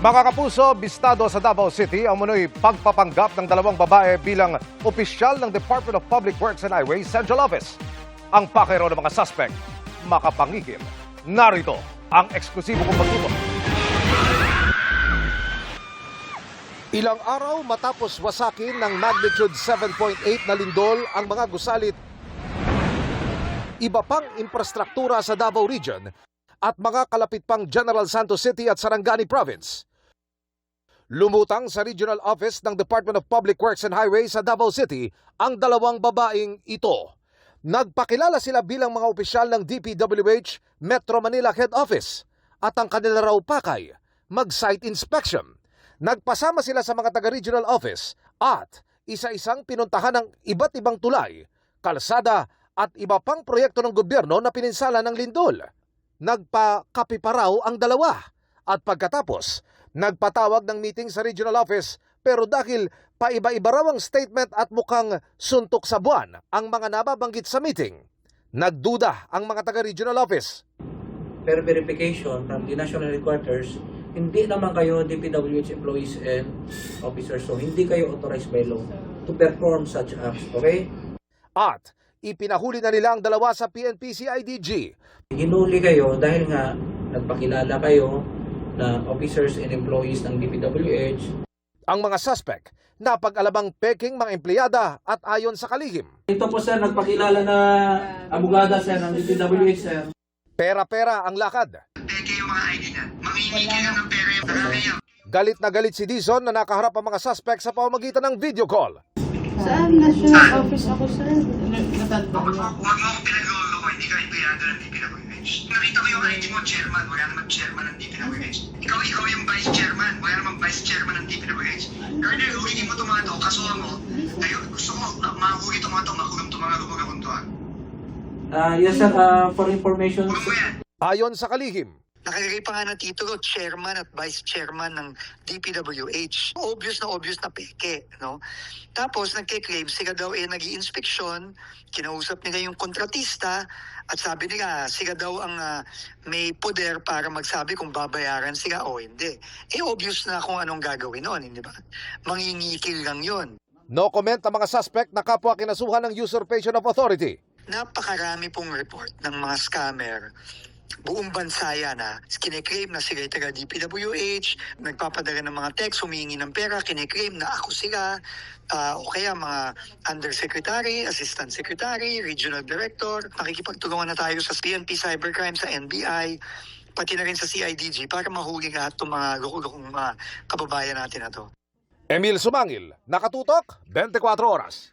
Mga kapuso, bistado sa Davao City ang munoy pagpapanggap ng dalawang babae bilang opisyal ng Department of Public Works and Highways Central Office. Ang pakero ng mga suspect, makapangigil. Narito ang eksklusibo kong pagtutok. Ilang araw matapos wasakin ng magnitude 7.8 na lindol ang mga gusalit, iba pang infrastruktura sa Davao Region at mga kalapit pang General Santos City at Sarangani Province. Lumutang sa Regional Office ng Department of Public Works and Highways sa Davao City ang dalawang babaeng ito. Nagpakilala sila bilang mga opisyal ng DPWH Metro Manila Head Office at ang kanila raw pakay, mag-site inspection. Nagpasama sila sa mga taga-regional office at isa-isang pinuntahan ng iba't ibang tulay, kalsada at iba pang proyekto ng gobyerno na pininsala ng lindol. Nagpakape pa raw ang dalawa at pagkatapos, nagpatawag ng meeting sa regional office pero dahil paiba-iba raw ang statement at mukhang suntok sa buwan ang mga nababanggit sa meeting, nagduda ang mga taga-regional office. Per verification from the national headquarters, hindi naman kayo DPWH employees and officers, so hindi kayo authorized by law to perform such acts, okay? At ipinahuli na nila ang dalawa sa PNP-CIDG. Hinuli kayo dahil nga nagpakilala kayo na officers and employees ng DPWH. Ang mga suspect, napag-alabang peking mga empleyada at ayon sa kalihim. Ito po sir, nagpakilala na abogada sir ng DPWH sir. Pera-pera ang lakad. Peke yung mga ID na. Mamimigay lang ng pera yung nakakaya. Galit na galit si Dizon na nakaharap ang mga suspect sa pamamagitan ng video call. Saan? National office ako, sir. Natanda Huwag niyo. mo akong pinag-ulo ko. Hindi ka empleyado ng DPWH. Nakita ko yung ID mo, chairman. Wala naman chairman ng DPWH. Ikaw yung vice chairman. Wala naman vice chairman ng DPWH. Colonel, huli mo tumato. Kasuha mo. Ayun, gusto ko mahuli tumato. Makulong tumato. Huwag akong tuwa. Yes sir, for information. Huwag mo yan. Ayon sa kalihim, Nakalagay pa nga ng titulo, chairman at vice chairman ng DPWH. Obvious na peke, no? Tapos nagke-claim sila daw nag-i-inspeksyon, kinausap nila yung kontratista, at sabi nila sila daw ang may poder para magsabi kung babayaran sila o hindi. Obvious na kung anong gagawin noon, hindi ba? Mangingikil lang yon. no comment ang mga suspect na kapwa kinasuhan ng usurpation of authority. Napakarami pong report ng mga scammer. Buong bansa yan kine-claim na sila taga DPWH, nagpapadala ng mga text, humihingi ng pera, kine-claim na ako sila, o kaya mga undersecretary, assistant secretary, regional director. Nakikipagtulungan na tayo sa PNP Cybercrime, sa NBI, pati na rin sa CIDG para mahuli lahat itong mga loko-lokong mga kababayan natin na to. Emil Sumangil, nakatutok, 24 oras.